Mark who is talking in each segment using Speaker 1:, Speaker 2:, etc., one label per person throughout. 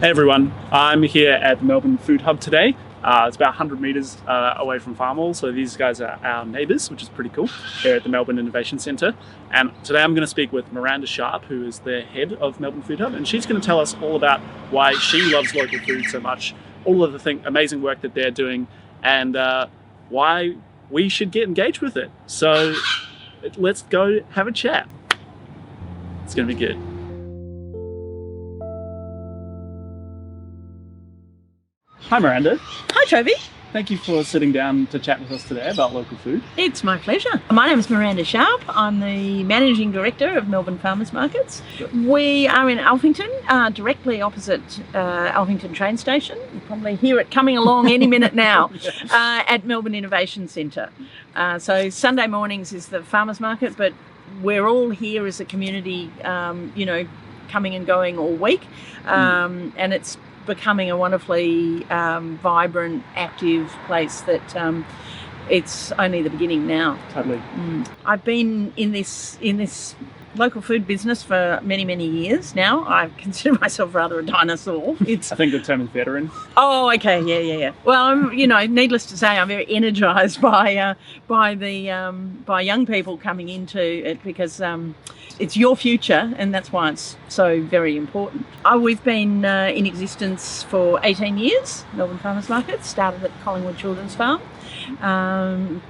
Speaker 1: Hey everyone, I'm here at the Melbourne Food Hub today. It's about 100 metres away from Farmall, so these guys are our neighbours, which is pretty cool, here at the Melbourne Innovation Centre. And today I'm going to speak with Miranda Sharp, who is the head of Melbourne Food Hub, and she's going to tell us all about why she loves local food so much, all of the amazing work that they're doing, and why we should get engaged with it. So let's go have a chat. It's going to be good. Hi Miranda.
Speaker 2: Hi Toby.
Speaker 1: Thank you for sitting down to chat with us today about local food.
Speaker 2: It's my pleasure. My name is Miranda Sharp. I'm the Managing Director of Melbourne Farmers Markets. We are in Alphington, directly opposite Alphington train station. You'll probably hear it coming along any minute now, at Melbourne Innovation Centre. So Sunday mornings is the farmers market, but we're all here as a community, coming and going all week. And it's becoming a wonderfully vibrant, active place that it's only the beginning now.
Speaker 1: Totally.
Speaker 2: I've been in this local food business for many years now. I consider myself rather a dinosaur.
Speaker 1: I think the term is veteran.
Speaker 2: Oh, okay, yeah. Well, needless to say, I'm very energised by young people coming into it because it's your future, and that's why it's so very important. We've been in existence for 18 years. Melbourne Farmers Market started at Collingwood Children's Farm,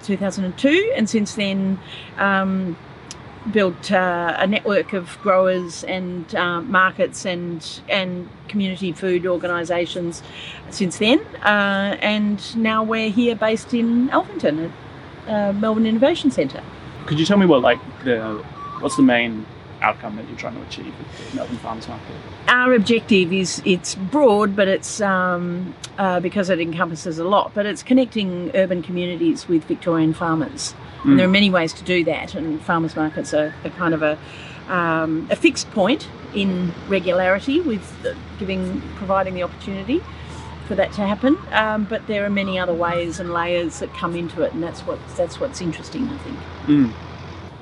Speaker 2: 2002, and since then built a network of growers and markets and community food organisations since then, and now we're here based in Alphington at Melbourne Innovation Centre.
Speaker 1: Could you tell me what's the main outcome that you're trying to achieve with Melbourne Farmers Market?
Speaker 2: Our objective it's broad, but it's because it encompasses a lot, but it's connecting urban communities with Victorian farmers. And there are many ways to do that, and farmers markets are kind of a fixed point in regularity with providing the opportunity for that to happen. But there are many other ways and layers that come into it, and that's what's interesting, I think.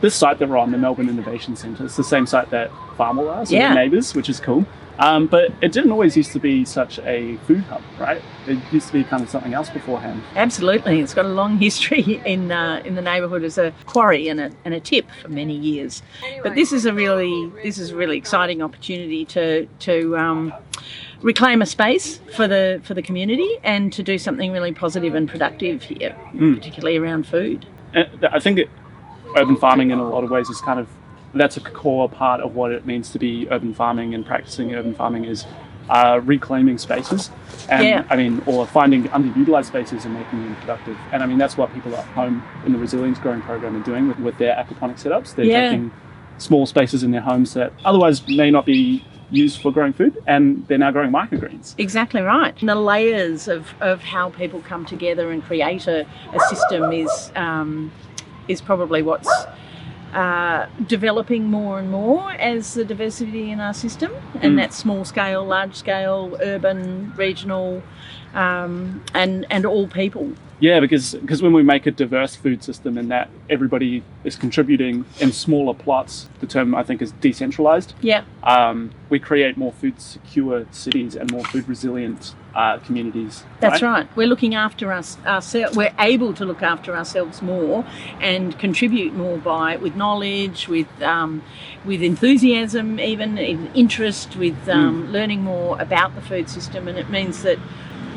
Speaker 1: This site that we're on, the Melbourne Innovation Centre, is the same site that Farmall are, so
Speaker 2: yeah.
Speaker 1: We're neighbours, which is cool. But it didn't always used to be such a food hub, right? It used to be kind of something else beforehand.
Speaker 2: Absolutely, it's got a long history in the neighbourhood as a quarry and a tip for many years. But this is a really exciting opportunity to reclaim a space for the community and to do something really positive and productive here, particularly around food.
Speaker 1: I think urban farming in a lot of ways is that's a core part of what it means to be urban farming, and practicing urban farming is reclaiming spaces and or finding underutilized spaces and making them productive. And that's what people at home in the resilience growing program are doing with their aquaponic setups. They're taking small spaces in their homes that otherwise may not be used for growing food, and they're now growing microgreens.
Speaker 2: Exactly right. And the layers of how people come together and create a system is probably what's developing more and more as the diversity in our system, and that's small scale, large scale, urban, regional, and all people. Yeah,
Speaker 1: because when we make a diverse food system and that everybody is contributing in smaller plots, the term I think is decentralized.
Speaker 2: Yeah.
Speaker 1: We create more food secure cities and more food resilient communities.
Speaker 2: That's right. We're looking after ourselves. We're able to look after ourselves more and contribute more with knowledge, with enthusiasm, even in interest, with learning more about the food system, and it means that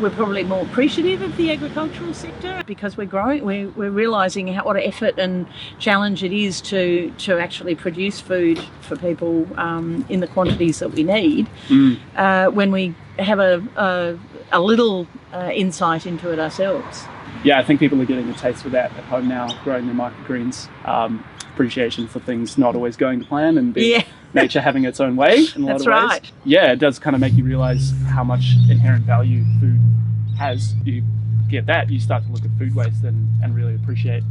Speaker 2: we're probably more appreciative of the agricultural sector because we're growing. We're realising what an effort and challenge it is to actually produce food for people in the quantities that we need. When we have a little insight into it ourselves.
Speaker 1: Yeah, I think people are getting a taste for that at home now, growing their microgreens. Appreciation for things not always going to plan and nature having its own way in a lot of ways.
Speaker 2: That's right.
Speaker 1: Yeah, it does kind of make you realise how much inherent value food has. You get that, you start to look at food waste and really appreciate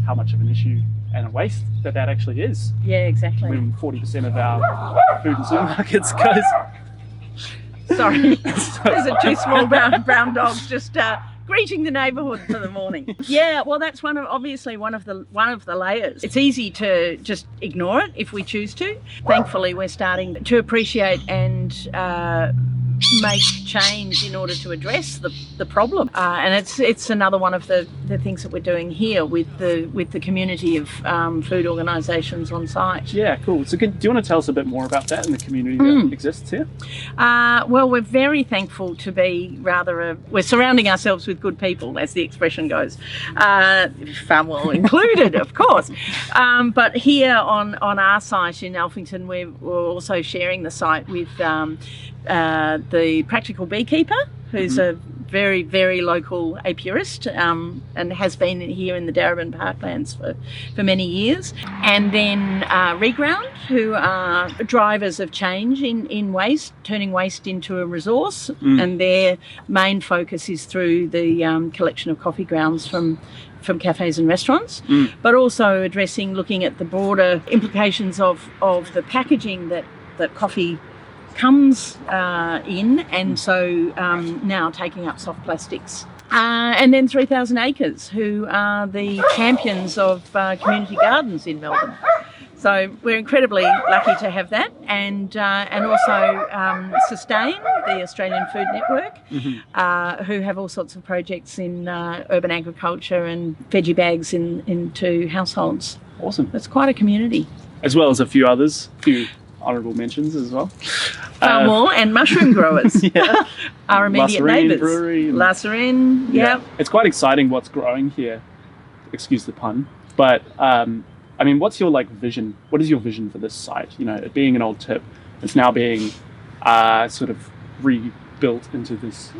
Speaker 1: how much of an issue and a waste that actually is.
Speaker 2: Yeah, exactly.
Speaker 1: When 40% of our food in supermarkets goes...
Speaker 2: Sorry, those are two small brown dogs just greeting the neighbourhood for the morning. Yeah, well, that's obviously one of the layers. It's easy to just ignore it if we choose to. Thankfully, we're starting to appreciate and make change in order to address the problem. And it's another one of the things that we're doing here with the community of food organisations on site.
Speaker 1: Yeah, cool. So do you want to tell us a bit more about that and the community that exists here?
Speaker 2: Well, we're very thankful to be we're surrounding ourselves with good people, as the expression goes, Farmwell included, of course. But here on our site in Alphington, we're also sharing the site with the practical beekeeper, who's a very, very local apiarist and has been here in the Darebin Parklands for many years. And then Reground, who are drivers of change in waste, turning waste into a resource. And their main focus is through the collection of coffee grounds from cafes and restaurants, but also looking at the broader implications of the packaging that coffee comes in, and so now taking up soft plastics. And then 3,000 Acres, who are the champions of community gardens in Melbourne. So we're incredibly lucky to have that, and also Sustain, the Australian Food Network, who have all sorts of projects in urban agriculture and veggie bags into households.
Speaker 1: Awesome.
Speaker 2: It's quite a community.
Speaker 1: As well as a few others, honourable mentions as well.
Speaker 2: Farmwell and mushroom growers. Our immediate neighbours.
Speaker 1: Brewery.
Speaker 2: La Serene, yeah.
Speaker 1: It's quite exciting what's growing here. Excuse the pun. But, I mean, what's your vision? What is your vision for this site? You know, it being an old tip, it's now being sort of rebuilt into this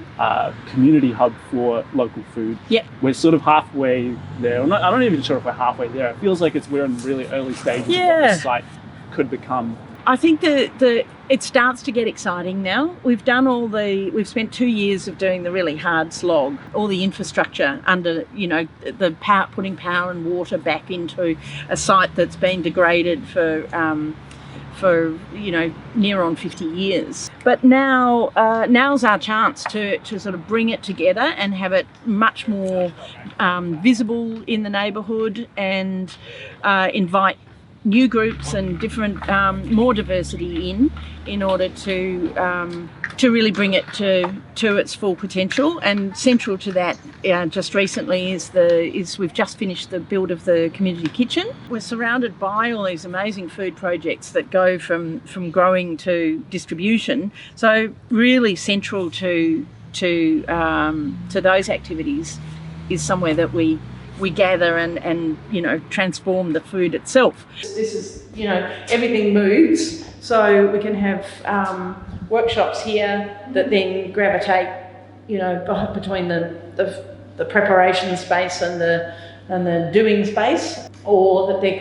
Speaker 1: community hub for local food.
Speaker 2: Yep.
Speaker 1: We're sort of halfway there. I'm not even sure if we're halfway there. It feels like we're in really early stages of what this site could become.
Speaker 2: I think it starts to get exciting now. We've spent 2 years of doing the really hard slog, all the infrastructure under, putting power and water back into a site that's been degraded for near on 50 years. But now's our chance to sort of bring it together and have it much more visible in the neighbourhood, and invite new groups and different more diversity in order to really bring it to its full potential. And central to that, just recently, is we've just finished the build of the community kitchen. We're surrounded by all these amazing food projects that go from growing to distribution. So really central to those activities is somewhere that we gather and transform the food itself. This is, everything moves, so we can have workshops here that then gravitate, between the preparation space and the doing space, or that there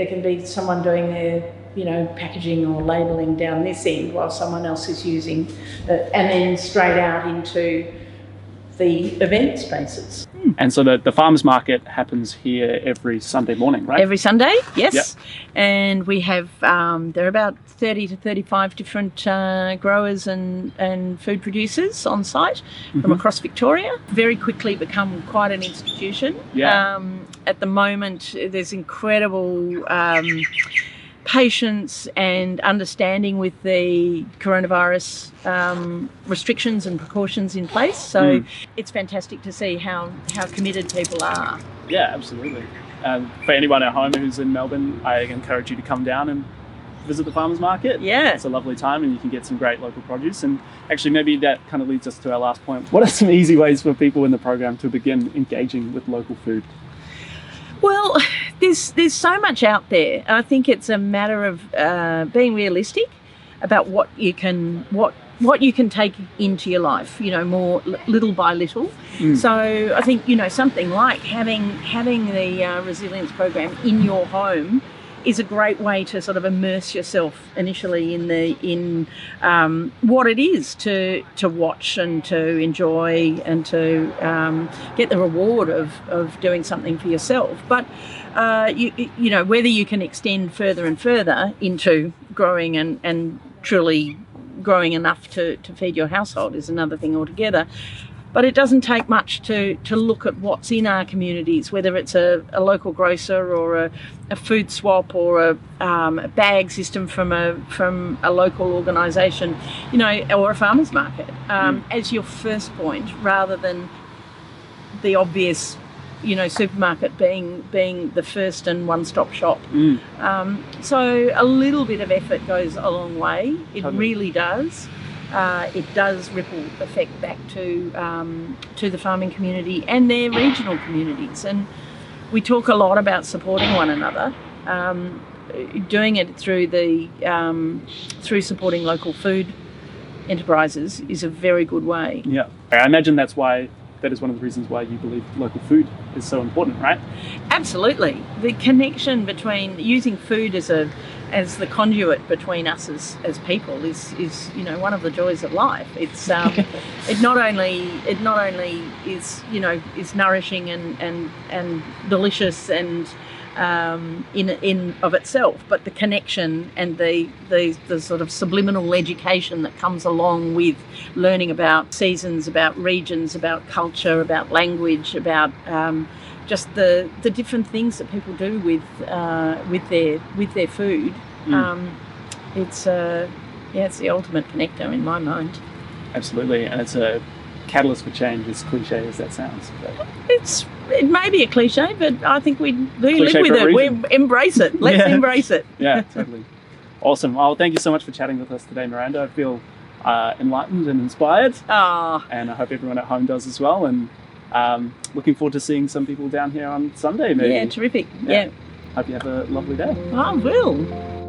Speaker 2: can be someone doing their packaging or labelling down this end while someone else is using it, and then straight out into the event spaces.
Speaker 1: And so the farmers market happens here every Sunday morning, right?
Speaker 2: Every Sunday, yes.
Speaker 1: Yep.
Speaker 2: And we have there are about 30 to 35 different growers and food producers on site from across Victoria. Very quickly become quite an institution.
Speaker 1: Yeah.
Speaker 2: At the moment, there's incredible patience and understanding with the coronavirus restrictions and precautions in place. So it's fantastic to see how committed people are.
Speaker 1: Yeah, absolutely. For anyone at home who's in Melbourne, I encourage you to come down and visit the farmers market.
Speaker 2: Yeah.
Speaker 1: It's a lovely time, and you can get some great local produce. And actually, maybe that kind of leads us to our last point. What are some easy ways for people in the program to begin engaging with local food?
Speaker 2: Well, there's so much out there. I think it's a matter of being realistic about what you can take into your life, more little by little. So I think, something like having the resilience program in your home is a great way to sort of immerse yourself initially in what it is to watch and to enjoy and to get the reward of doing something for yourself. But whether you can extend further and further into growing and truly growing enough to feed your household is another thing altogether. But it doesn't take much to look at what's in our communities, whether it's a local grocer or a food swap or a bag system from a local organisation, or a farmer's market, as your first point, rather than the obvious, supermarket being the first and one-stop shop. So a little bit of effort goes a long way. It really does. It does ripple effect back to the farming community and their regional communities. And we talk a lot about supporting one another. Doing it through supporting local food enterprises is a very good way.
Speaker 1: Yeah, I imagine that is one of the reasons why you believe local food is so important, right?
Speaker 2: Absolutely. The connection between using food as the conduit between us as people is one of the joys of life. It's it not only is nourishing and delicious and in of itself, but the connection and the sort of subliminal education that comes along with learning about seasons, about regions, about culture, about language, about just the different things that people do with their food. It's the ultimate connector in my mind.
Speaker 1: Absolutely, and it's a catalyst for change, as cliche as that sounds. But
Speaker 2: it may be a cliche, but I think we live with it. We embrace it. Let's embrace it.
Speaker 1: Yeah, totally. Awesome. Well, thank you so much for chatting with us today, Miranda. I feel enlightened and inspired. And I hope everyone at home does as well. And looking forward to seeing some people down here on Sunday, maybe.
Speaker 2: Yeah, terrific. Yeah.
Speaker 1: Hope you have a lovely day.
Speaker 2: I will.